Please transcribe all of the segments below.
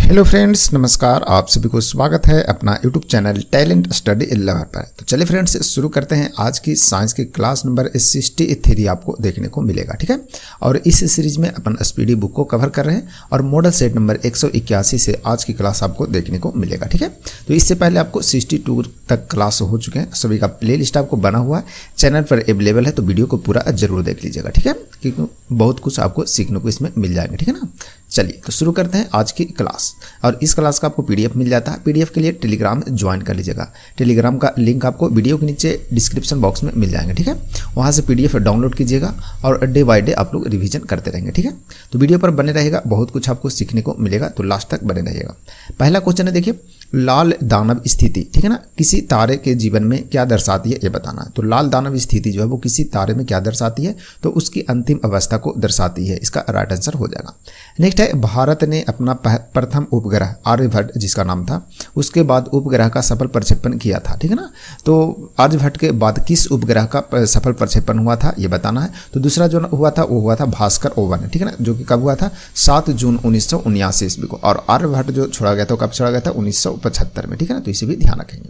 Hello friends, नमस्कार। आप सभी को स्वागत है अपना YouTube channel talent study lover पर। तो चलिए फ्रेंड्स, शुरू करते हैं। आज की साइंस की क्लास नंबर 63 आपको देखने को मिलेगा, ठीक है। और इस सीरीज में अपन स्पीडी बुक को कवर कर रहे हैं और मॉडल सेट नंबर 181 से आज की क्लास आपको देखने को मिलेगा, ठीक है। तो इससे पहले आपको 62 तक क्लास हो चुके हैं, सभी का प्ले लिस्ट आपको बना हुआ है, चैनल पर अवेलेबल है। तो वीडियो को पूरा जरूर देख लीजिएगा, ठीक है, क्योंकि बहुत कुछ आपको सीखने को इसमें मिल जाएगा, ठीक है ना। चलिए तो शुरू करते हैं आज की क्लास। और इस क्लास का आपको पीडीएफ मिल जाता है। पीडीएफ के लिए टेलीग्राम ज्वाइन कर लीजिएगा। टेलीग्राम का लिंक आपको वीडियो के नीचे डिस्क्रिप्शन बॉक्स में मिल जाएंगे, ठीक है। वहां से पीडीएफ डाउनलोड कीजिएगा और डे बाय डे आप लोग रिवीजन करते रहेंगे, ठीक है। तो वीडियो पर बने रहेगा, बहुत कुछ आपको सीखने को मिलेगा, तो लास्ट तक बने रहिएगा। पहला क्वेश्चन है, देखिए, लाल दानव स्थिति, ठीक है ना, किसी तारे के जीवन में क्या दर्शाती है ये बताना है। तो लाल दानव स्थिति जो है वो किसी तारे में क्या दर्शाती है, तो उसकी अंतिम अवस्था को दर्शाती है। इसका राइट आंसर हो जाएगा। नेक्स्ट है, भारत ने अपना प्रथम उपग्रह आर्यभट्ट जिसका नाम था, उसके बाद उपग्रह का सफल प्रक्षेपण किया था, ठीक है ना। तो आर्यभट्ट के बाद किस उपग्रह का सफल प्रक्षेपण हुआ था ये बताना है। तो दूसरा जो हुआ था वो हुआ था भास्कर-1, ठीक है ना, जो कि कब हुआ था, 7 जून 1979 ईस्वी को। और आर्यभट्ट जो छोड़ा गया था कब छोड़ा गया था, 1975 में, ठीक है ना। तो इसे भी ध्यान रखेंगे।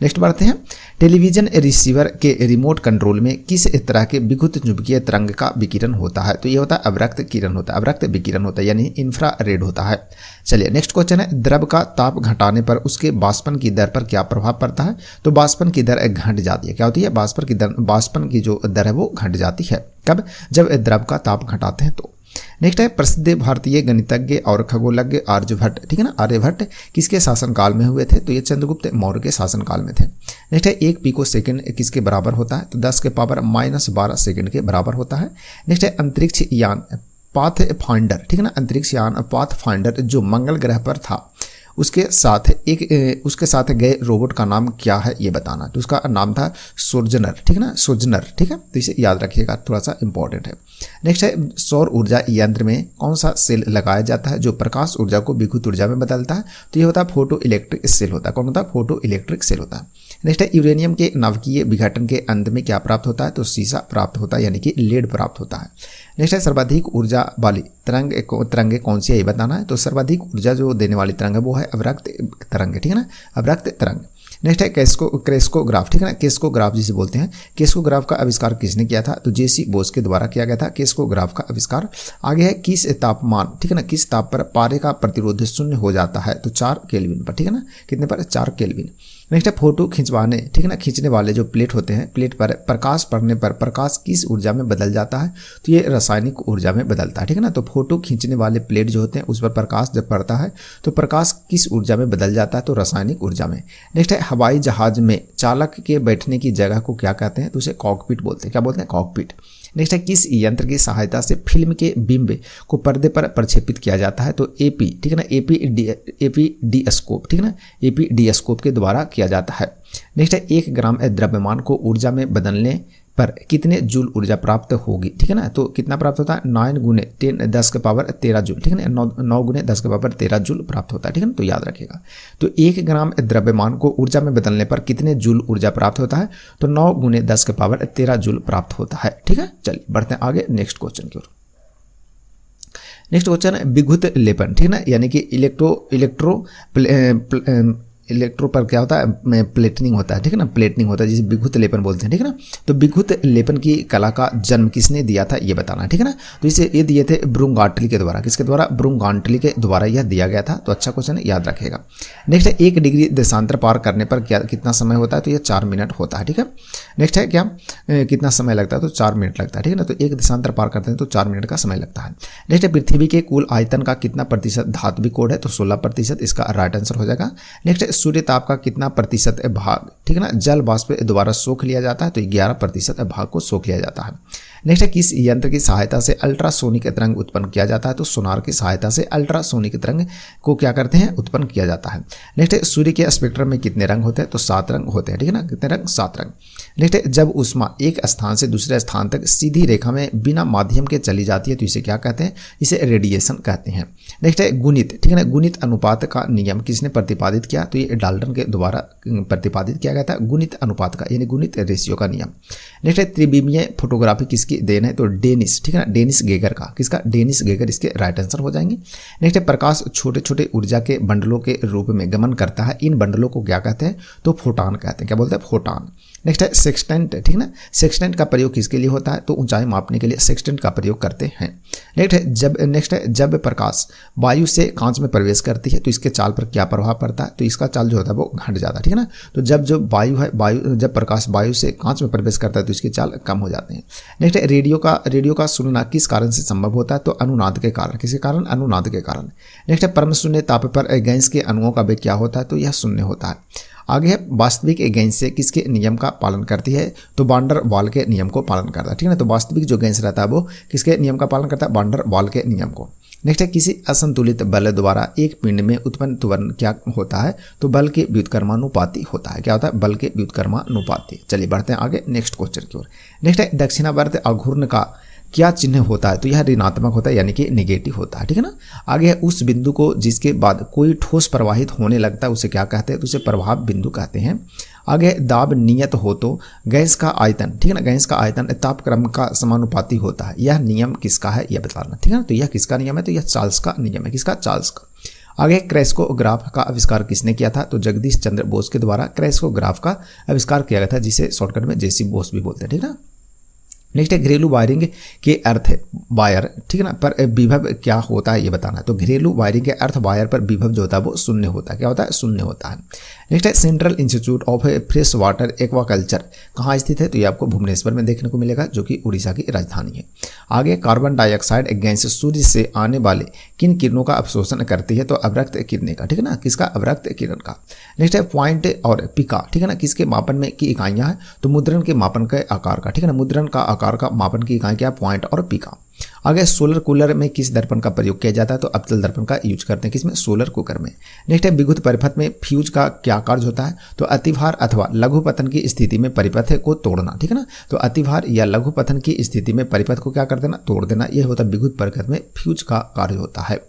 नेक्स्ट बढ़ते हैं, टेलीविजन रिसीवर के रिमोट कंट्रोल में किस तरह के विद्युत चुंबकीय तरंग का विकिरण होता है। तो ये होता है अवरक्त किरण होता है, अवरक्त विकिरण होता है, यानी इंफ्रारेड होता है। चलिए नेक्स्ट क्वेश्चन है, द्रव का ताप घटाने पर उसके वाष्पन की दर पर क्या प्रभाव पड़ता है। तो वाष्पन की दर घट जाती है। क्या होती है, वाष्पन की जो दर है वो घट जाती है। कब, जब द्रव का ताप घटाते हैं तो। नेक्स्ट है, प्रसिद्ध भारतीय गणितज्ञ और खगोलज्ञ आर्यभट्ट, ठीक है ना, आर्यभट्ट किसके शासनकाल में हुए थे। तो ये चंद्रगुप्त मौर्य के शासनकाल में थे। नेक्स्ट है, 1 पिको सेकंड किसके बराबर होता है। तो 10 के पावर -12 सेकंड के बराबर होता है। नेक्स्ट है, अंतरिक्ष यान पाथफाइंडर, ठीक है ना, अंतरिक्ष यान पाथफाइंडर जो मंगल ग्रह पर था, उसके साथ गए रोबोट का नाम क्या है ये बताना। तो उसका नाम था सोजनर, ठीक है ना, सोजनर, ठीक है। तो इसे याद रखिएगा, थोड़ा सा इंपॉर्टेंट है। नेक्स्ट है, सौर ऊर्जा यंत्र में कौन सा सेल लगाया जाता है जो प्रकाश ऊर्जा को विद्युत ऊर्जा में बदलता है। तो ये होता है फोटो इलेक्ट्रिक सेल होता है। कौन होता है, फोटो इलेक्ट्रिक सेल होता है। नेक्स्ट है, यूरेनियम के नाभिकीय विघटन के अंत में क्या प्राप्त होता है। तो सीसा प्राप्त होता है, यानी कि लीड प्राप्त होता है। नेक्स्ट है, सर्वाधिक ऊर्जा वाली तरंगे कौन सी है ये बताना है। तो सर्वाधिक ऊर्जा जो देने वाली तरंग है वो है अवरक्त तरंग, ठीक है ना, अवरक्त तरंग। नेक्स्ट है, क्रेस्कोग्राफ, ठीक है ना, क्रेस्कोग्राफ जिसे बोलते हैं। क्रेस्कोग्राफ का आविष्कार किसने किया था। तो जेसी बोस के द्वारा किया गया था क्रेस्कोग्राफ का आविष्कार। आगे है, किस तापमान, ठीक है ना, किस ताप पर पारे का प्रतिरोध शून्य हो जाता है। तो 4 केल्विन पर, ठीक है ना, कितने पर, 4 केल्विन। नेक्स्ट है, फोटो खिंचवाने, ठीक है ना, खींचने वाले जो प्लेट होते हैं, प्लेट पर प्रकाश पड़ने पर प्रकाश किस ऊर्जा में बदल जाता है। तो ये रासायनिक ऊर्जा में बदलता है, ठीक है ना। तो फोटो खींचने वाले प्लेट जो होते हैं उस पर प्रकाश जब पड़ता है तो प्रकाश किस ऊर्जा में बदल जाता है। तो रासायनिक ऊर्जा में। नेक्स्ट है, हवाई जहाज में चालक के बैठने की जगह को क्या कहते हैं। तो उसे कॉकपिट बोलते हैं। क्या बोलते हैं, कॉकपिट। नेक्स्ट है, किस यंत्र की सहायता से फिल्म के बिंब को पर्दे पर प्रक्षेपित किया जाता है। तो एपी, ठीक है ना, एपीडीस्कोप, ठीक है ना, एपीडीस्कोप के द्वारा किया जाता है। नेक्स्ट है, 1 ग्राम द्रव्यमान को ऊर्जा में बदलने पर कितने जूल ऊर्जा प्राप्त होगी, ठीक है ना। तो कितना प्राप्त होता है, 9 गुने 10 के पावर 13 जूल, ठीक है ना, 9 गुने 10 के पावर 13 जूल प्राप्त होता है, ठीक है ना। तो याद रखिएगा। तो 1 ग्राम द्रव्यमान को ऊर्जा में बदलने पर कितने जूल ऊर्जा प्राप्त होता है। तो 9 गुने 10 के पावर 13 जूल प्राप्त होता है, ठीक है। चलिए बढ़ते हैं आगे नेक्स्ट क्वेश्चन की ओर। नेक्स्ट क्वेश्चन है, विद्युत लेपन, ठीक है ना, यानी कि इलेक्ट्रो पर क्या होता है, प्लेटनिंग होता है, ठीक है ना, प्लेटनिंग होता है, जिसे विद्युत लेपन बोलते हैं, ठीक है ना। तो विद्युत लेपन की कला का जन्म किसने दिया था ये बताना है, ठीक है ना। तो इसे ये दिए थे ब्रूमगार्टली के द्वारा। किसके द्वारा, ब्रूमगार्टली के द्वारा यह दिया गया था। तो अच्छा क्वेश्चन है, याद रखेगा। नेक्स्ट है, 1 डिग्री देशांतर पार करने पर कितना समय होता है। तो यह 4 मिनट होता है, ठीक है। नेक्स्ट है, क्या कितना समय लगता है। तो 4 मिनट लगता है, ठीक है ना। तो 1 देशांतर पार करते हैं तो 4 मिनट का समय लगता है। नेक्स्ट है, पृथ्वी के कुल आयतन का कितना प्रतिशत धात्विक कोड है। तो 16%, इसका राइट आंसर हो जाएगा। नेक्स्ट है, सूर्य ताप का कितना प्रतिशत भाग, ठीक है ना, जल वाष्प द्वारा सोख लिया जाता है। तो 11% भाग को सोख लिया जाता है। नेक्स्ट है, किस यंत्र की सहायता से अल्ट्रासोनिक तरंग उत्पन्न किया जाता है। तो सोनार की सहायता से अल्ट्रासोनिक तरंग को क्या करते हैं, उत्पन्न किया जाता है। नेक्स्ट है, सूर्य के स्पेक्ट्रम में कितने रंग होते हैं। तो 7 रंग होते हैं, ठीक है ना, कितने रंग, 7 रंग। नेक्स्ट है, जब ऊष्मा एक स्थान से दूसरे स्थान तक सीधी रेखा में बिना माध्यम के चली जाती है तो इसे क्या कहते हैं, इसे रेडिएशन कहते हैं। नेक्स्ट है, गुणित, ठीक है ना, गुणित अनुपात का नियम किसने प्रतिपादित किया। तो ये डाल्टन के द्वारा प्रतिपादित किया गया था, गुणित अनुपात का, यानी गुणित रेशियो का नियम। नेक्स्ट है, त्रिविमीय फोटोग्राफी किसकी किसकी देन है, तो डेनिस, ठीक है ना, डेनिस गेगर का, किसका, डेनिस गेगर इसके राइट आंसर हो जाएंगे। नेक्स्ट है प्रकाश छोटे छोटे ऊर्जा के बंडलों के रूप में गमन करता है, इन बंडलों को क्या कहते हैं, तो फोटॉन कहते हैं। क्या बोलते हैं, फोटॉन। नेक्स्ट है सेक्सटेंट, ठीक है ना, सेक्सटेंट का प्रयोग किसके लिए होता है, तो ऊंचाई मापने के लिए सेक्सटेंट का प्रयोग करते हैं। नेक्स्ट है जब प्रकाश वायु से कांच में प्रवेश करती है तो इसके चाल पर क्या प्रभाव पड़ता है, तो इसका चाल जो होता है वो घट जाता है, ठीक है ना। तो जब जब प्रकाश वायु से कांच में प्रवेश करता है तो इसके चाल कम हो जाते हैं। नेक्स्ट है रेडियो का सुनना किस कारण से संभव होता है, तो अनुनाद के कारण, किसके कारण, अनुनाद के कारण। नेक्स्ट है परम शून्य ताप पर गैस के अणुओं का वेग क्या होता है, तो यह शून्य होता है। आगे है वास्तविक गैस से किसके नियम का पालन करती है, तो वांडर वाल के नियम को पालन करता है, ठीक है ना। तो वास्तविक जो गैस रहता है वो किसके नियम का पालन करता है, वांडर वाल के नियम को। नेक्स्ट है किसी असंतुलित बल द्वारा एक पिंड में उत्पन्न त्वरण क्या होता है, तो बल के व्युत्क्रमानुपाती होता है। क्या होता है, बल के व्युत्क्रमानुपाती। चलिए बढ़ते हैं आगे नेक्स्ट क्वेश्चन की ओर। नेक्स्ट है दक्षिणावर्त आघूर्ण का क्या चिन्ह होता है, तो यह ऋणात्मक होता है यानी कि निगेटिव होता है, ठीक है ना। आगे है उस बिंदु को जिसके बाद कोई ठोस प्रवाहित होने लगता है उसे क्या कहते हैं, तो उसे प्रभाव बिंदु कहते हैं। आगे दाब नियत हो तो गैस का आयतन, ठीक है ना, गैस का आयतन तापक्रम का समानुपाती होता है, यह नियम किसका है यह बताना, ठीक है ना। तो यह किसका नियम है, तो यह चार्ल्स का नियम है, किसका, चार्ल्स का। आगे क्रेस्कोग्राफ का आविष्कार किसने किया था, तो जगदीश चंद्र बोस के द्वारा क्रेस्कोग्राफ का आविष्कार किया गया था, जिसे शॉर्टकट में जेसी बोस भी बोलते हैं, ठीक है ना। नेक्स्ट है घरेलू वायरिंग के अर्थ वायर, ठीक है ना, पर विभव क्या होता है ये बताना है। तो घरेलू वायरिंग के अर्थ वायर पर विभव जो होता है वो शून्य होता है। क्या होता है, शून्य होता है। नेक्स्ट है central institute of fresh water aquaculture कहाँ स्थित है, तो ये आपको भुवनेश्वर में देखने को मिलेगा, जो कि उड़ीसा की राजधानी है। आगे कार्बन डाइऑक्साइड गैस सूर्य से आने वाले किन किरणों का अवशोषण करती है, तो अवरक्त किरणें का, ठीक है ना, किसका, अवरक्त किरण का। नेक्स्ट है पॉइंट और पिका, ठीक है ना, किसके मापन में की इकाइयाँ हैं, तो मुद्रण के मापन के आकार का, ठीक है ना, मुद्रण का आकार का मापन की इकाई क्या, पॉइंट और पिका। आगे सोलर कूलर में किस दर्पण का प्रयोग किया जाता है, तो अवतल दर्पण का यूज करते हैं, किसमें, सोलर कुकर में। नेक्स्ट है विद्युत परिपथ में फ्यूज का क्या कार्य होता है, तो अतिभार अथवा लघु पतन की स्थिति में परिपथ को तोड़ना, ठीक है ना। तो अतिभार या लघु पतन की स्थिति में परिपथ को क्या कर देना, तोड़ देना, यह होता है विद्युत परिपथ में फ्यूज का कार्य होता है।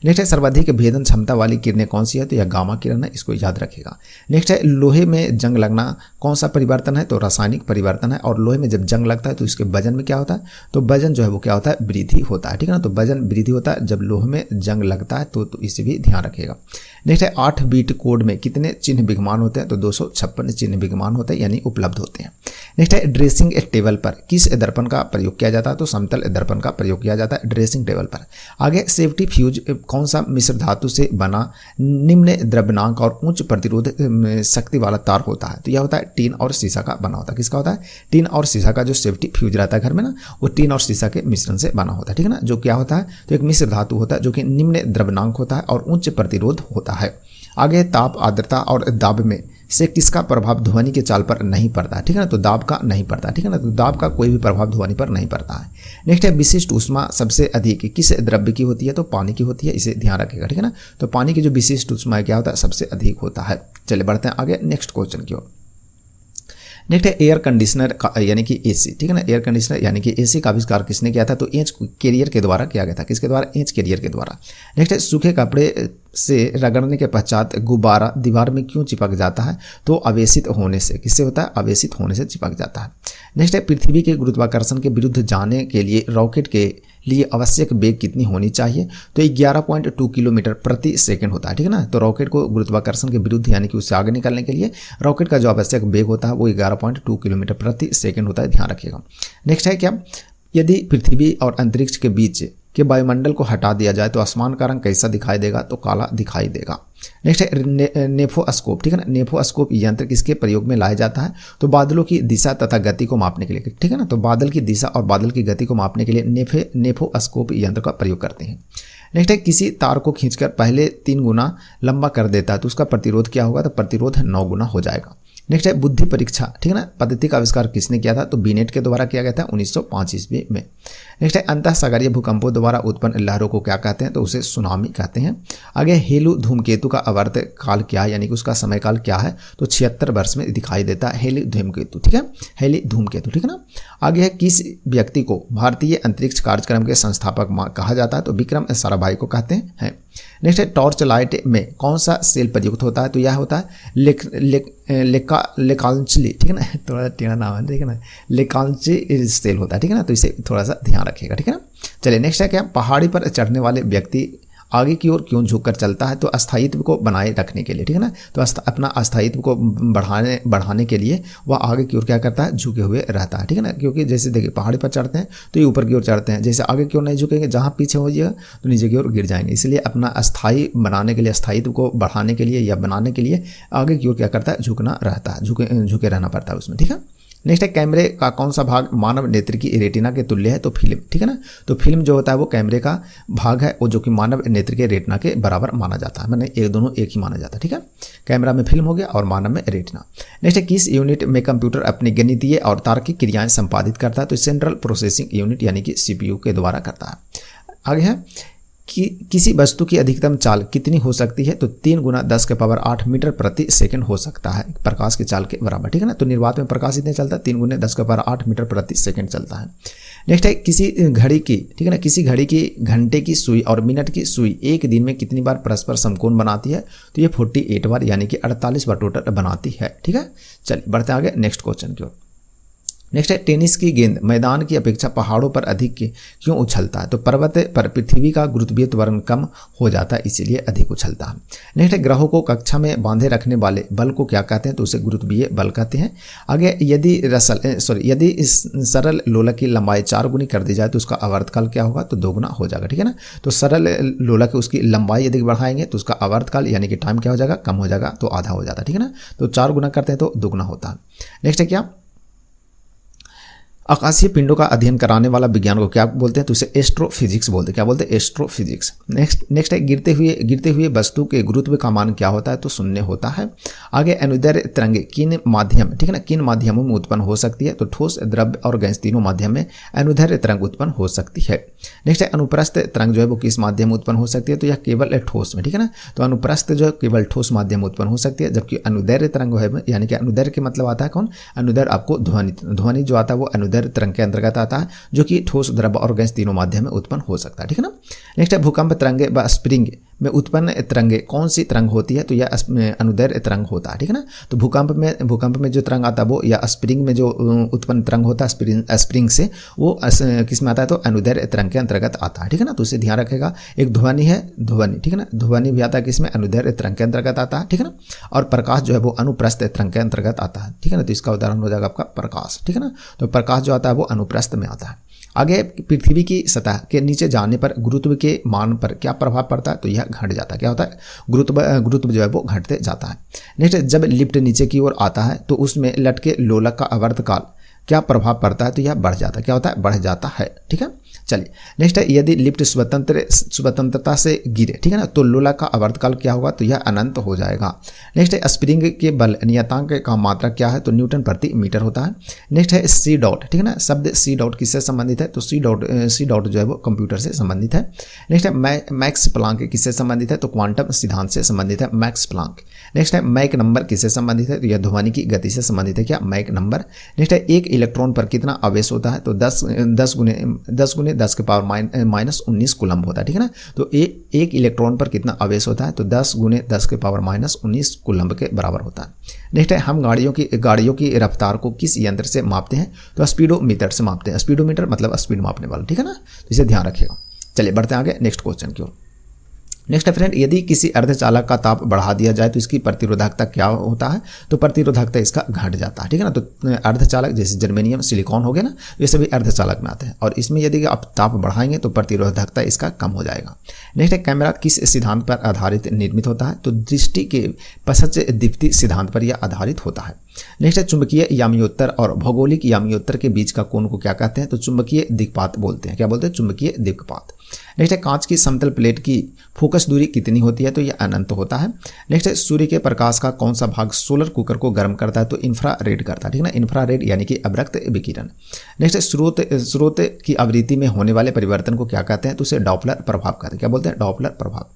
नेक्स्ट है सर्वाधिक भेदन क्षमता वाली किरणें कौन सी है, तो यह गामा किरण है, इसको याद रखेगा। नेक्स्ट है लोहे में जंग लगना कौन सा परिवर्तन है, तो रासायनिक परिवर्तन है, और लोहे में जब जंग लगता है तो इसके वजन में क्या होता है, तो वजन जो है वो क्या होता है, वृद्धि होता है, ठीक है ना। तो वजन वृद्धि होता है जब लोहे में जंग लगता है, तो इसे भी ध्यान रखेगा। नेक्स्ट है 8 बीट कोड में कितने चिन्ह विद्यमान होते हैं, तो 256 चिन्ह विद्यमान होते हैं यानी उपलब्ध होते हैं। नेक्स्ट है ड्रेसिंग टेबल पर किस दर्पण का प्रयोग किया जाता है, तो समतल दर्पण का प्रयोग किया जाता है ड्रेसिंग टेबल पर। आगे सेफ्टी फ्यूज कौन सा मिश्र धातु से बना निम्न द्रव्यनांक और उच्च प्रतिरोध शक्ति वाला तार होता है, तो यह होता है टीन और शीशा का बना होता है। किसका होता है, टीन और शीशा का जो सेफ्टी फ्यूज रहता है घर में ना, वो टीन और शीशा के मिश्रण से बना होता है, ठीक है ना। जो क्या होता है, तो एक मिश्र धातु होता है जो कि निम्न द्रव्यनांक होता है और उच्च प्रतिरोध होता है। आगे ताप, आर्द्रता और दाब में से किसका प्रभाव ध्वनि के चाल पर नहीं पड़ता है, ठीक है ना। तो दाब का नहीं पड़ता, ठीक है ना। तो दाब का कोई भी प्रभाव ध्वनि पर नहीं पड़ता है। नेक्स्ट है विशिष्ट ऊष्मा सबसे अधिक किस द्रव्य की होती है, तो पानी की होती है, इसे ध्यान रखेगा, ठीक है ना। तो पानी की जो विशिष्ट ऊष्मा है क्या होता है, सबसे अधिक होता है। चलिए बढ़ते हैं आगे नेक्स्ट क्वेश्चन की ओर। नेक्स्ट है एयर कंडीशनर का यानी कि एसी, ठीक है ना। एयर कंडीशनर यानी कि एसी का आविष्कार किसने किया था, तो एच कैरियर के द्वारा किया गया था। किसके द्वारा, एच कैरियर के द्वारा। नेक्स्ट है सूखे कपड़े से रगड़ने के पश्चात गुब्बारा दीवार में क्यों चिपक जाता है, तो आवेशित होने से। किससे होता है, आवेशित होने से चिपक जाता है। नेक्स्ट है पृथ्वी के गुरुत्वाकर्षण के विरुद्ध जाने के लिए रॉकेट के लिए आवश्यक वेग कितनी होनी चाहिए, तो 11.2 किलोमीटर प्रति सेकंड होता है, ठीक है ना। तो रॉकेट को गुरुत्वाकर्षण के विरुद्ध यानी कि उससे आगे निकलने के लिए रॉकेट का जो आवश्यक वेग होता है वो 11.2 किलोमीटर प्रति सेकंड होता है, ध्यान रखिएगा। नेक्स्ट है क्या, यदि पृथ्वी और अंतरिक्ष के बीच के वायुमंडल को हटा दिया जाए तो आसमान का रंग कैसा दिखाई देगा, तो काला दिखाई देगा। नेक्स्ट है नेफोस्कोप, ठीक है ना। नेफोस्कोप यंत्र किसके प्रयोग में लाया जाता है, तो बादलों की दिशा तथा गति को मापने के लिए, ठीक है ना। तो बादल की दिशा और बादल की गति को मापने के लिए नेफोस्कोप यंत्र का प्रयोग करते हैं। नेक्स्ट है किसी तार को खींचकर पहले 3 गुना लंबा कर देता है तो उसका प्रतिरोध क्या होगा, तो प्रतिरोध 9 गुना हो जाएगा। नेक्स्ट है बुद्धि परीक्षा, ठीक है ना, पद्धति का आविष्कार किसने किया था, तो बीनेट के द्वारा किया गया था 1905 ईस्वी में। नेक्स्ट है अंतःसागरीय भूकंपों द्वारा उत्पन्न लहरों को क्या कहते हैं, तो उसे सुनामी कहते हैं। आगे हेलू धूमकेतु का आवर्त काल क्या है, यानी कि उसका समय काल क्या है, तो 76 वर्ष में दिखाई देता है हेली धूमकेतु, ठीक है, हेली धूमकेतु, ठीक है ना। आगे है किस व्यक्ति को भारतीय अंतरिक्ष कार्यक्रम के संस्थापक कहा जाता है, तो विक्रम साराभाई को कहते हैं। नेक्स्ट है टॉर्च लाइट में कौन सा सेल प्रयुक्त होता है, तो यह होता है लेकांचली, ठीक है ना, थोड़ा टेढ़ा नाम है, ठीक है ना, लेकांची सेल होता है, ठीक है ना, तो इसे थोड़ा सा ध्यान रखिएगा, ठीक है ना। चलिए नेक्स्ट है क्या, पहाड़ी पर चढ़ने वाले व्यक्ति आगे की ओर क्यों झुककर चलता है, तो अस्थायित्व को बनाए रखने के लिए, ठीक है ना, तो अपना अस्थायित्व को बढ़ाने के लिए वह आगे की ओर क्या करता है, झुके हुए रहता है, ठीक है ना, क्योंकि जैसे देखिए पहाड़ी पर चढ़ते हैं तो ये ऊपर की ओर चढ़ते हैं, जैसे आगे की ओर नहीं झुकेंगे, जहाँ पीछे हो जाएगा तो नीचे की ओर गिर जाएंगे, इसलिए अपना अस्थायी बनाने के लिए, अस्थायित्व को बढ़ाने के लिए या बनाने के लिए आगे की ओर क्या करता है, झुकना रहता है, झुके रहना पड़ता है उसमें, ठीक है। नेक्स्ट है कैमरे का कौन सा भाग मानव नेत्र की रेटिना के तुल्य है, तो फिल्म, ठीक है ना, तो फिल्म जो होता है वो कैमरे का भाग है, वो जो कि मानव नेत्र के रेटिना के बराबर माना जाता है, मैंने ये दोनों एक ही माना जाता है, ठीक है। कैमरा में फिल्म हो गया और मानव में रेटिना। नेक्स्ट है किस यूनिट में कंप्यूटर अपनी गणितीय और तार्किक क्रियाएं संपादित करता है, तो सेंट्रल प्रोसेसिंग यूनिट यानी कि CPU के द्वारा करता है। आगे है कि किसी वस्तु की अधिकतम चाल कितनी हो सकती है, तो 3 × 10⁸ मीटर प्रति सेकंड हो सकता है, प्रकाश की चाल के बराबर, ठीक है ना, तो निर्वात में प्रकाश इतने चलता है 3 × 10⁸ मीटर प्रति सेकंड चलता है। नेक्स्ट है किसी घड़ी की, ठीक है ना, किसी घड़ी की घंटे की सुई और मिनट की सुई एक दिन में कितनी बार परस्पर समकोण बनाती है, तो ये 48 बार यानी कि 48 बार टोटल बनाती है, ठीक है। चलिए बढ़ते आगे नेक्स्ट क्वेश्चन की ओर। नेक्स्ट है टेनिस की गेंद मैदान की अपेक्षा पहाड़ों पर अधिक क्यों उछलता है, तो पर्वत पर पृथ्वी का गुरुत्वीय त्वरण कम हो जाता है, इसीलिए अधिक उछलता है। नेक्स्ट है ग्रहों को कक्षा में बांधे रखने वाले बल को क्या कहते हैं, तो उसे गुरुत्वीय बल कहते हैं। आगे यदि इस सरल लोलक की लंबाई 4 गुनी कर दी जाए तो उसका आवर्तकाल क्या होगा, तो 2 गुना हो जाएगा, ठीक है ना, तो सरल लोलक उसकी लंबाई यदि बढ़ाएंगे तो उसका आवर्तकाल यानी कि टाइम क्या हो जाएगा, कम हो जाएगा, तो आधा हो जाता है, ठीक है ना, तो 4 गुना करते हैं तो 2 गुना होता है। नेक्स्ट है क्या, आकाशीय पिंडों का अध्ययन कराने वाला विज्ञान को क्या बोलते हैं, तो उसे एस्ट्रोफिजिक्स बोलते हैं, क्या बोलते हैं, एस्ट्रोफिजिक्स। नेक्स्ट है गिरते हुए वस्तु के गुरुत्व का मान क्या होता है, तो 0 होता है। आगे अनुदैर्घ्य तरंगे किन माध्यम, ठीक है ना, किन माध्यमों में उत्पन्न हो सकती है, तो ठोस, द्रव्य और गैस तीनों माध्यम में अनुदैर्घ्य तरंग उत्पन्न हो सकती है। नेक्स्ट है अनुप्रस्थ तरंग जो है वो किस माध्यम में उत्पन्न हो सकती है, तो यह केवल ठोस में, ठीक है ना, तो अनुप्रस्थ जो है केवल ठोस माध्यम में उत्पन्न हो सकती है, जबकि अनुदैर्घ्य तरंग है यानी कि अनुदैर्घ्य के मतलब आता है कौन, अनुदैर्घ्य आपको ध्वनि जो आता है वो अनुदैर्घ्य तरंग के अंतर्गत आता है, जो कि ठोस, द्रव और गैस तीनों माध्यम में उत्पन्न हो सकता है, ठीक है ना। नेक्स्ट है भूकंप तरंगे व स्प्रिंग में उत्पन्न तरंगे कौन सी तरंग होती है, तो यह अनुदैर्घ्य तरंग होता है, ठीक है ना, तो भूकंप में जो तरंग आता है वो, या स्प्रिंग में जो उत्पन्न तरंग होता है स्प्रिंग से, वो किस में आता है, तो अनुदैर्घ्य तरंग के अंतर्गत आता है, ठीक है ना, तो इसे ध्यान रखेगा। एक ध्वनि है, ध्वनि, ठीक है ना, ध्वनि भी आता है किसमें, अनुदैर्घ्य तरंग के अंतर्गत आता है, ठीक है ना, और प्रकाश जो है वो अनुप्रस्थ तरंग के अंतर्गत आता है, ठीक है ना, तो इसका उदाहरण हो जाएगा आपका प्रकाश, ठीक है ना, तो प्रकाश जो आता है वो अनुप्रस्थ में आता है। आगे पृथ्वी की सतह के नीचे जाने पर गुरुत्व के मान पर क्या प्रभाव पड़ता है, तो यह घट जाता है, क्या होता है, गुरुत्व जो है वो घटते जाता है। नेक्स्ट, जब लिफ्ट नीचे की ओर आता है तो उसमें लटके लोलक का आवर्तकाल क्या प्रभाव पड़ता है, तो यह बढ़ जाता है, क्या होता है, बढ़ जाता है, ठीक है। चलिए नेक्स्ट है यदि लिफ्ट स्वतंत्रता से गिरे, ठीक है ना, तो लोलक का आवर्तकाल क्या होगा, तो यह अनंत हो जाएगा। नेक्स्ट है स्प्रिंग के बल नियतांक का मात्रा क्या है, तो न्यूटन प्रति मीटर होता है। नेक्स्ट है सी डॉट, ठीक है ना, शब्द सी डॉट किससे संबंधित है, तो सी डॉट जो है वो कंप्यूटर से संबंधित है। नेक्स्ट है मैक्स प्लांक किससे संबंधित है, तो क्वांटम सिद्धांत से संबंधित है, मैक्स प्लांक। नेक्स्ट है मैक नंबर किससे संबंधित है, तो यह ध्वनि की गति से संबंधित है, क्या, मैक नंबर। नेक्स्ट है एक इलेक्ट्रॉन पर कितना आवेश होता है, तो 10 गुने 10 के पावर -19 कूलम्ब होता है, ठीक है ना, तो एक इलेक्ट्रॉन पर कितना आवेश होता है, तो 10 गुने 10 के पावर -19 कूलम्ब के बराबर होता है। नेक्स्ट है हम गाड़ियों की रफ्तार को किस यंत्र से मापते हैं, तो स्पीडोमीटर से मापते हैं, स्पीडोमीटर मतलब स्पीड मापने वाला, ठीक है ना, तो इसे ध्यान रखिएगा। चलिए बढ़ते हैं आगे नेक्स्ट क्वेश्चन की ओर। नेक्स्ट है फ्रेंड, यदि किसी अर्धचालक का ताप बढ़ा दिया जाए तो इसकी प्रतिरोधकता क्या होता है, तो प्रतिरोधकता इसका घट जाता है, ठीक है ना, तो अर्धचालक जैसे जर्मेनियम, सिलिकॉन हो गया ना, ये सभी अर्धचालक में आते हैं, और इसमें यदि आप ताप बढ़ाएंगे तो प्रतिरोधकता इसका कम हो जाएगा। नेक्स्ट है कैमरा किस सिद्धांत पर आधारित निर्मित होता है, तो दृष्टि के पश्च दीप्ति सिद्धांत पर यह आधारित होता है। नेक्स्ट है चुंबकीय यामियोत्तर और भौगोलिक यामियोत्तर के बीच का कोण को क्या कहते हैं, तो चुंबकीय दिक्पात बोलते हैं, क्या बोलते हैं, चुंबकीय दिक्पात। नेक्स्ट है कांच की समतल प्लेट की फोकस दूरी कितनी होती है, तो यह अनंत होता है। नेक्स्ट है सूर्य के प्रकाश का कौन सा भाग सोलर कुकर को गर्म करता है, तो इंफ्रारेड करता है, ठीक है ना, इंफ्रारेड यानी कि अवरक्त विकिरण। नेक्स्ट है स्रोत की आवृत्ति में होने वाले परिवर्तन को क्या कहते हैं, तो उसे डॉपलर प्रभाव कहते हैं, क्या बोलते हैं, डॉपलर प्रभाव।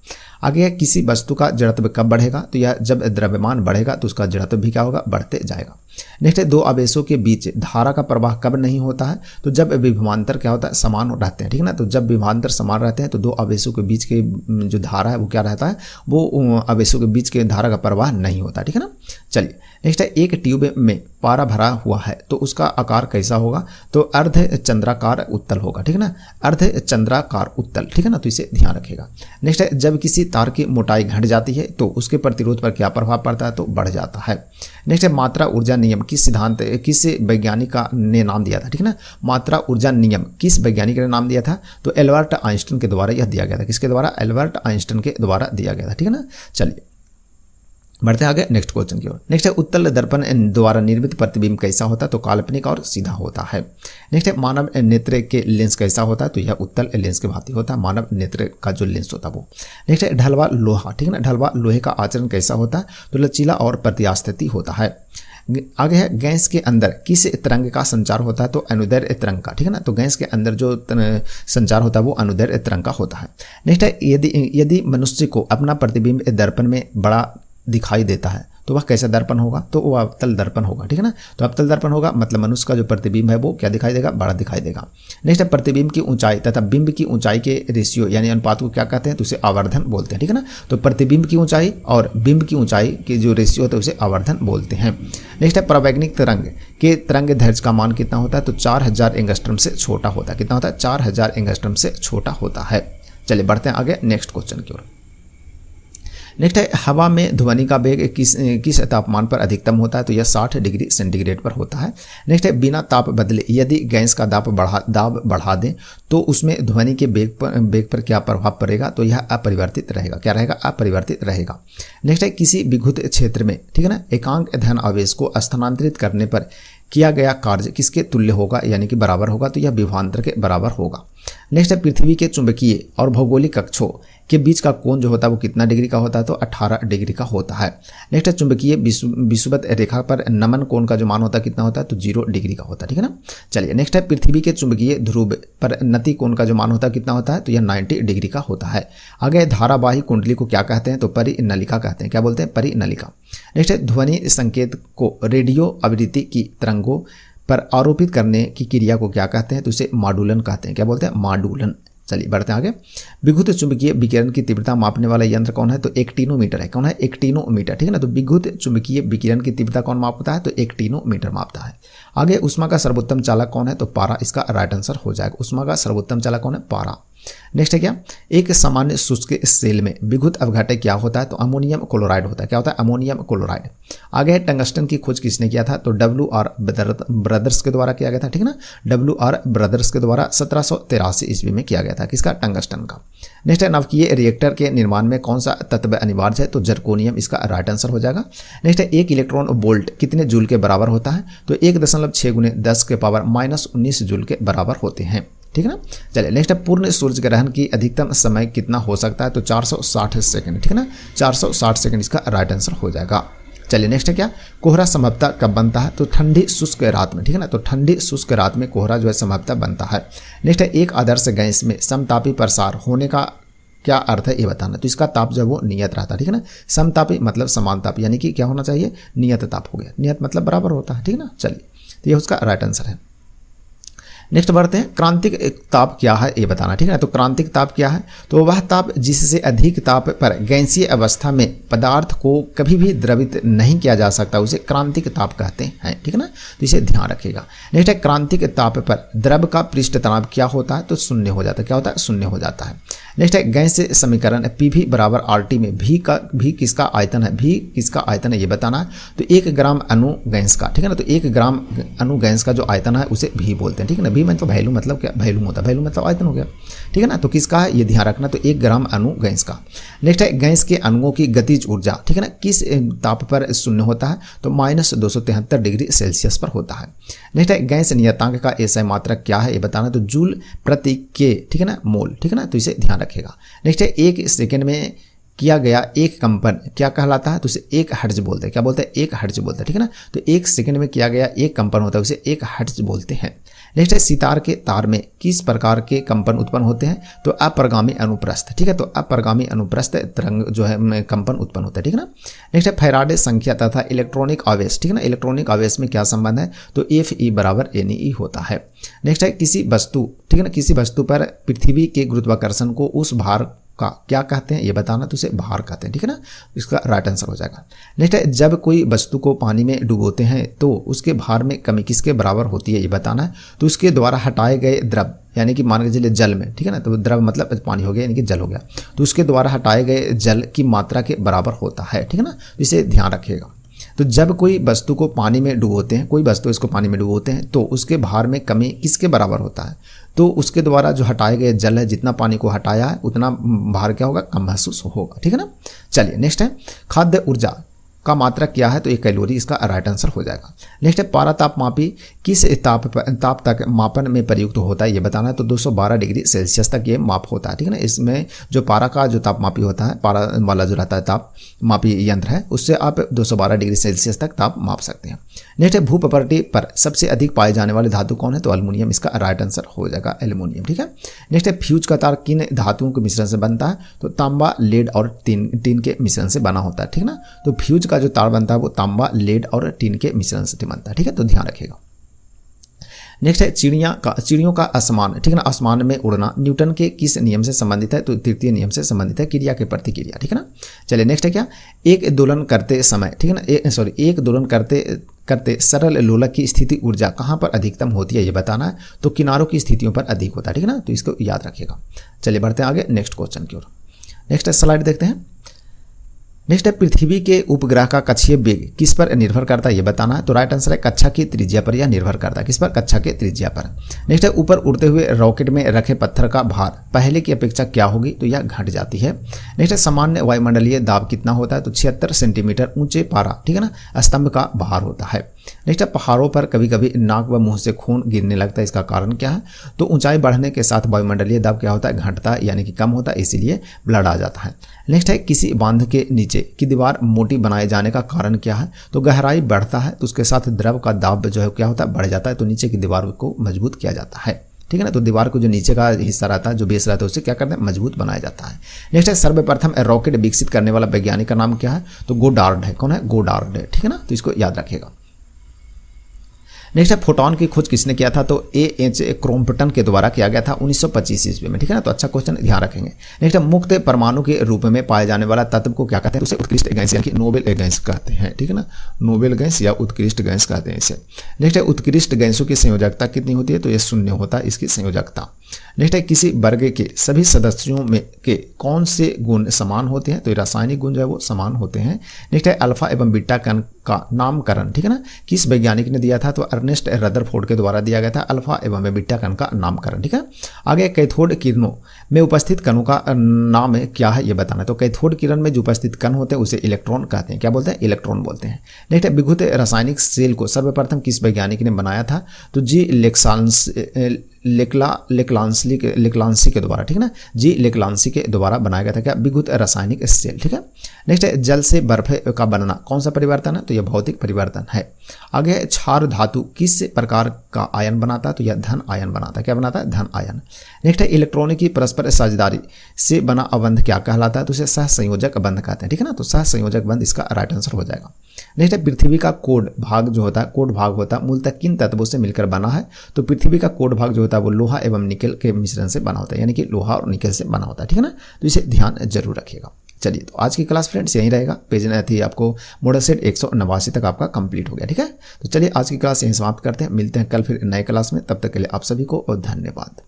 आगे है किसी वस्तु का जड़त्व कब बढ़ेगा, तो यह जब द्रव्यमान बढ़ेगा तो उसका जड़त्व भी क्या होगा, बढ़ते जाएगा। नेक्स्ट है दो आवेशों के बीच धारा का प्रवाह कब नहीं होता है, तो जब विभवांतर क्या होता है, समान रहते हैं, ठीक है ना। तो जब विभवांतर समान रहते हैं तो दो आवेशों के बीच के जो धारा है वो क्या रहता है, वो आवेशों के बीच के धारा का प्रवाह नहीं होता, ठीक है ना। चलिए नेक्स्ट है एक ट्यूब में पारा भरा हुआ है तो उसका आकार कैसा होगा, तो अर्ध चंद्राकार उत्तल होगा, ठीक है ना, अर्ध चंद्राकार उत्तल, ठीक है ना, तो इसे ध्यान रखेगा। नेक्स्ट है जब किसी तार की मोटाई घट जाती है तो उसके प्रतिरोध पर क्या प्रभाव पड़ता है, तो बढ़ जाता है। नेक्स्ट है मात्रा ऊर्जा नियम किस सिद्धांत किस वैज्ञानिक ने नाम दिया था, ठीक है ना। मात्रा ऊर्जा नियम किस वैज्ञानिक ने नाम दिया था, तो एल्बर्ट आइंस्टीन के द्वारा यह दिया गया था। किसके द्वारा, एल्बर्ट आइंस्टीन के द्वारा दिया गया था, ठीक है ना। चलिए बढ़ते हैं आगे नेक्स्ट क्वेश्चन की ओर। नेक्स्ट है उत्तल दर्पण द्वारा निर्मित प्रतिबिंब कैसा होता है, तो काल्पनिक और सीधा होता है। नेक्स्ट है मानव नेत्र के लेंस कैसा होता है, तो यह उत्तल लेंस के भांति होता है, मानव नेत्र का जो लेंस होता है वो। नेक्स्ट है ढलवा लोहा, ठीक है ना, ढलवा लोहे का आचरण कैसा होता है, तो लचीला और प्रत्यास्थिति होता है। आगे है गैस के अंदर किस तरंग का संचार होता है, तो अनुदैर्घ्य तरंग का, ठीक है ना। तो गैस के अंदर जो संचार होता है वो अनुदैर्घ्य तरंग का होता है। नेक्स्ट है यदि मनुष्य को अपना प्रतिबिंब दर्पण में बड़ा दिखाई देता है तो वह कैसा दर्पण होगा, तो वह अवतल दर्पण होगा, ठीक है ना। तो अवतल दर्पण होगा मतलब मनुष्य का जो प्रतिबिंब है वो क्या दिखाई देगा, बड़ा दिखाई देगा। नेक्स्ट है प्रतिबिंब की ऊंचाई तथा बिंब की ऊंचाई के रेशियो यानी अनुपात को क्या कहते हैं, तो उसे आवर्धन बोलते हैं, ठीक है ना। तो प्रतिबिंब की ऊंचाई और बिंब की ऊंचाई के जो रेशियो होता है उसे आवर्धन बोलते हैं। नेक्स्ट है परावैज्ञानिक तरंग के तरंग दैर्घ्य का मान कितना होता है, तो 4000 एंगस्ट्रॉम से छोटा होता है। कितना होता है, 4000 एंगस्ट्रॉम से छोटा होता है। चलिए बढ़ते हैं आगे नेक्स्ट क्वेश्चन की ओर। नेक्स्ट है हवा में ध्वनि का वेग किस तापमान पर अधिकतम होता है, तो यह 60 डिग्री सेंटीग्रेड पर होता है। नेक्स्ट है बिना ताप बदले यदि गैस का दाब बढ़ा दें तो उसमें ध्वनि के वेग पर क्या प्रभाव पड़ेगा, तो यह अपरिवर्तित रहेगा। क्या रहेगा, अपरिवर्तित रहेगा। नेक्स्ट है किसी विद्युत क्षेत्र में, ठीक है ना, एकांक धन आवेश को स्थानांतरित करने पर किया गया कार्य किसके तुल्य होगा यानी कि बराबर होगा, तो यह विभवांतर के बराबर होगा। नेक्स्ट है पृथ्वी के चुंबकीय और भौगोलिक कक्षों के बीच का कोण जो होता है वो कितना डिग्री का होता है, तो 18 डिग्री का होता है। नेक्स्ट है चुंबकीय विषुवत रेखा पर नमन कोण का जो मान होता है कितना होता है, तो 0 डिग्री का होता है, ठीक है ना। चलिए नेक्स्ट है पृथ्वी के चुंबकीय ध्रुव पर नति कोण का जो मान होता है कितना होता है, तो यह 90 डिग्री का होता है। आगे धारावाही कुंडली को क्या कहते हैं, तो परिनलिका कहते हैं। क्या बोलते हैं, परिनलिका। नेक्स्ट है ध्वनि संकेत को रेडियो आवृत्ति की तरंगों पर आरोपित करने की क्रिया को क्या कहते हैं, तो उसे माडुलन कहते हैं। क्या बोलते हैं, माडुलन। चलिए बढ़ते हैं आगे। विद्युत चुंबकीय विकिरण की तीव्रता मापने वाला यंत्र कौन है, तो एक्टिनोमीटर है। कौन है, एक्टिनोमीटर, ठीक है ना। तो विद्युत चुंबकीय विकिरण की तीव्रता कौन मापता है, तो एक्टिनोमीटर मापता है। आगे ऊष्मा का सर्वोत्तम चालक कौन है, तो पारा इसका राइट आंसर हो जाएगा। ऊष्मा का सर्वोत्तम चालक कौन है, पारा। नेक्स्ट है क्या, एक सामान्य शुष्क सेल में विद्युत अपघटक क्या होता है, तो अमोनियम क्लोराइड होता है। क्या होता है, अमोनियम क्लोराइड। आगे है टंगस्टन की खोज किसने किया था, तो WR ब्रदर्स के द्वारा किया गया था, ठीक है ना। WR ब्रदर्स के द्वारा 1783 ईस्वी में किया गया था, किसका, टंगस्टन का। नेक्स्ट है नवकीय रिएक्टर के निर्माण में कौन सा तत्व अनिवार्य है, तो जर्कोनियम इसका राइट आंसर हो जाएगा। नेक्स्ट है एक इलेक्ट्रॉन वोल्ट कितने जूल के बराबर होता है, तो 1.6 × 10 के पावर -19 जूल के बराबर होते हैं, ठीक है ना। चलिए नेक्स्ट है पूर्ण सूर्य ग्रहण की अधिकतम समय कितना हो सकता है, तो 460 सेकंड, ठीक है ना। 460 सेकंड इसका राइट आंसर हो जाएगा। चलिए नेक्स्ट है क्या, कोहरा संभवतः कब बनता है, तो ठंडी शुष्क रात में, ठीक है ना। तो ठंडी शुष्क रात में कोहरा जो है संभवतः बनता है। नेक्स्ट है एक आदर्श गैस में समतापी प्रसार होने का क्या अर्थ है ये बताना, तो इसका ताप जो है वो नियत रहता है, ठीक है ना। समतापी मतलब समान ताप यानी कि क्या होना चाहिए, नियत ताप हो गया। नियत मतलब बराबर होता है, ठीक है ना। चलिए तो ये उसका राइट आंसर है। नेक्स्ट बढ़ते हैं, क्रांतिक ताप क्या है ये बताना, ठीक है ना। तो क्रांतिक ताप क्या है, तो वह ताप जिससे अधिक ताप पर गैसीय अवस्था में पदार्थ को कभी भी द्रवित नहीं किया जा सकता उसे क्रांतिक ताप कहते हैं, ठीक है ना। तो इसे ध्यान रखिएगा। नेक्स्ट है क्रांतिक ताप पर द्रव का पृष्ठ तनाव क्या होता है, तो शून्य हो जाता है। क्या होता है, शून्य हो जाता है। नेक्स्ट है गैस समीकरण PV = RT में भी किसका आयतन है, भी किसका आयतन है ये बताना है। तो 1 ग्राम अणु गैस का, ठीक है ना। तो 1 ग्राम अणु गैस का जो आयतन है उसे भी बोलते हैं, ठीक है ना। भी मतलब वैल्यू, मतलब क्या, वैल्यू होता है, वैल्यू मतलब आयतन हो गया, ठीक है ना। तो किसका है ये ध्यान रखना, तो 1 ग्राम अणु गैस का। नेक्स्ट है गैस के अणुओं की गतिज ऊर्जा, ठीक है ना, किस ताप पर शून्य होता है, तो -273 डिग्री सेल्सियस पर होता है। नेक्स्ट है गैस नियतांक का SI मात्रक क्या है ये बताना, तो जूल प्रति के, ठीक है ना, मोल, ठीक है ना। तो इसे ध्यान रखेगा। नेक्स्ट है 1 सेकेंड में किया गया एक कंपन क्या कहलाता है, तो उसे 1 हर्ट्ज बोलते हैं। क्या बोलते हैं, 1 हर्ट्ज बोलते हैं, ठीक है ना। तो 1 सेकंड में किया गया एक कंपन होता है उसे 1 हर्ट्ज बोलते हैं। नेक्स्ट है सितार के तार में किस प्रकार के कंपन उत्पन्न होते हैं, तो अपरगामी अनुप्रस्थ, ठीक है, तो अपरगामी अनुप्रस्थ तरंग जो है कंपन उत्पन्न होता है, ठीक है ना। नेक्स्ट है फैराडे संख्या तथा इलेक्ट्रॉनिक आवेश, ठीक है ना, इलेक्ट्रॉनिक आवेश में क्या संबंध है, तो Fe बराबर Ne होता है। नेक्स्ट है किसी वस्तु, ठीक है ना, किसी वस्तु पर पृथ्वी के गुरुत्वाकर्षण को उस भार का क्या कहते हैं ये बताना, तो उसे भार कहते हैं, ठीक है ना, इसका राइट आंसर हो जाएगा। नेक्स्ट है जब कोई वस्तु को पानी में डुबोते हैं तो उसके भार में कमी किसके बराबर होती है ये बताना है, तो उसके द्वारा हटाए गए द्रव, यानी कि मान के चलिए जल में, ठीक है ना, तो द्रव मतलब पानी हो गया यानी कि जल हो गया, तो उसके द्वारा हटाए गए जल की मात्रा के बराबर होता है, ठीक है ना, इसे ध्यान रखिएगा। तो जब कोई वस्तु को पानी में डुबोते हैं, कोई वस्तु इसको पानी में डुबोते हैं तो उसके भार में कमी किसके बराबर होता है, तो उसके द्वारा जो हटाए गए जल है, जितना पानी को हटाया है उतना भार क्या होगा, कम महसूस होगा, ठीक है ना। चलिए नेक्स्ट है खाद्य ऊर्जा का मात्रा क्या है, तो 1 कैलोरी इसका राइट आंसर हो जाएगा। नेक्स्ट है पारा तापमापी किस ताप तक मापन में प्रयुक्त होता है ये बताना है, तो 212 डिग्री सेल्सियस तक ये माप होता है, ठीक है ना। इसमें जो पारा का जो तापमापी होता है, पारा वाला जो रहता है तापमापी यंत्र है, उससे आप 212 डिग्री सेल्सियस तक ताप माप सकते हैं। नेक्स्ट है भूप्रकृति पर सबसे अधिक पाए जाने वाले धातु कौन है, तो एल्युमिनियम इसका राइट आंसर हो जाएगा, एल्युमिनियम, ठीक है। नेक्स्ट है फ्यूज का तार किन धातुओं के मिश्रण से बनता है, तो तांबा, लेड और टीन के मिश्रण से बना होता है, ठीक है ना। तो फ्यूज का जो तार बनता है वो तांबा, लेड और टीन के मिश्रण से बनता है, ठीक है, तो ध्यान रखिएगा। नेक्स्ट है चिड़ियों का आसमान, ठीक है ना, आसमान में उड़ना न्यूटन के किस नियम से संबंधित है, तो तृतीय नियम से संबंधित है, क्रिया के प्रतिक्रिया, ठीक है ना। चलिए नेक्स्ट है क्या, एक दोलन करते समय, ठीक है ना, एक दोलन करते सरल लोलक की स्थिति ऊर्जा कहाँ पर अधिकतम होती है ये बताना है, तो किनारों की स्थितियों पर अधिक होता है, ठीक है ना, तो इसको याद रखिएगा। चलिए बढ़ते हैं आगे नेक्स्ट क्वेश्चन की ओर। नेक्स्ट स्लाइड देखते हैं। नेक्स्ट है पृथ्वी के उपग्रह का कक्षीय वेग किस पर निर्भर करता है ये बताना है, तो राइट आंसर है कक्षा की त्रिज्या पर यह निर्भर करता है, किस पर, कक्षा के त्रिज्या पर। नेक्स्ट है ऊपर उड़ते हुए रॉकेट में रखे पत्थर का भार पहले की अपेक्षा क्या होगी, तो यह घट जाती है। नेक्स्ट है सामान्य वायुमंडलीय दाब कितना होता है, तो 76 सेंटीमीटर ऊंचे पारा, ठीक है ना, स्तंभ का भार होता है। नेक्स्ट है पहाड़ों पर कभी कभी नाक व मुंह से खून गिरने लगता है, इसका कारण क्या है, तो ऊंचाई बढ़ने के साथ वायुमंडलीय दाब क्या होता है, घटता है, यानी कि कम होता है, इसीलिए ब्लड आ जाता है। नेक्स्ट है किसी बांध के नीचे की दीवार मोटी बनाए जाने का कारण क्या है, तो गहराई बढ़ता है तो उसके साथ द्रव का दाब जो है क्या होता है, बढ़ जाता है, तो नीचे की दीवार को मजबूत किया जाता है, ठीक है ना। तो दीवार को जो नीचे का हिस्सा रहता है, जो बेस रहता है, उसे क्या करते हैं, मजबूत बनाया जाता है। नेक्स्ट है सर्वप्रथम रॉकेट विकसित करने वाला वैज्ञानिक का नाम क्या है, तो गोडार्ड है, कौन है, गोडार्ड है, ठीक है ना, तो इसको याद रखिएगा। नेक्स्ट है फोटोन की खोज किसने किया था, तो A.H. क्रॉम्पटन के द्वारा किया गया था 1925 ईस्वी में, ठीक है ना, तो अच्छा क्वेश्चन, ध्यान रखेंगे। नेक्स्ट है मुक्त परमाणु के रूप में पाए जाने वाला तत्व को क्या कहते हैं, तो उसे उत्कृष्ट गैस यानी कि नोबेल गैस कहते हैं, ठीक है ना, नोबेल गैस या उत्कृष्ट गैस कहते हैं इसे। नेक्स्ट है उत्कृष्ट गैसों की संयोजकता कितनी होती है, तो ये 0 होता है इसकी संयोजकता। नेक्स्ट है किसी वर्ग के सभी सदस्यों में के कौन से गुण समान होते हैं, तो रासायनिक गुण जो है वो समान होते हैं। नेक्स्ट है अल्फा एवं बीटा कण का नामकरण, ठीक है ना, किस वैज्ञानिक ने दिया था, तो अर्नेस्ट रदरफोर्ड के द्वारा दिया गया था अल्फा एवं बीटा कण का नामकरण, ठीक है। आगे कैथोड किरणों में उपस्थित कणों का नाम क्या है ये बताना है, तो कैथोड किरण में जो उपस्थित कण होते हैं उसे इलेक्ट्रॉन कहते हैं, क्या बोलते हैं, इलेक्ट्रॉन बोलते हैं। नेक्स्ट है विद्युत रासायनिक सेल को सर्वप्रथम किस वैज्ञानिक ने बनाया था, तो जी लेक्लांसी के द्वारा, ठीक है ना, जी लेक्लांसी के द्वारा बनाया गया था क्या, विद्युत रासायनिक सेल, ठीक है। नेक्स्ट है जल से बर्फ का बनना कौन सा परिवर्तन है, तो यह भौतिक परिवर्तन है। आगे क्षार धातु किस प्रकार का आयन बनाता है, तो यह धन आयन बनाता है, क्या बनाता है, धन आयन। नेक्स्ट है इलेक्ट्रॉनों की परस्पर साझेदारी से बना अबंध क्या कहलाता है, तो उसे सहसंयोजक बंध कहते हैं, ठीक है ना, तो सहसंयोजक बंध इसका राइट आंसर हो जाएगा। नेक्स्ट है पृथ्वी का कोड भाग जो होता है, कोड भाग होता है मूलतः किन तत्वों से मिलकर बना है, तो पृथ्वी का कोड भाग जो होता है वो लोहा एवं निकेल के मिश्रण से बना होता है, यानी कि लोहा और निकेल से बना होता है, ठीक है ना, तो इसे ध्यान जरूर रखिएगा। चलिए तो आज की क्लास फ्रेंड्स यहीं रहेगा, पेज थी आपको मॉडल सेट 189 तक आपका कंप्लीट हो गया, ठीक है। तो चलिए आज की क्लास यहीं समाप्त करते हैं, मिलते हैं कल फिर नए क्लास में, तब तक के लिए आप सभी को और धन्यवाद।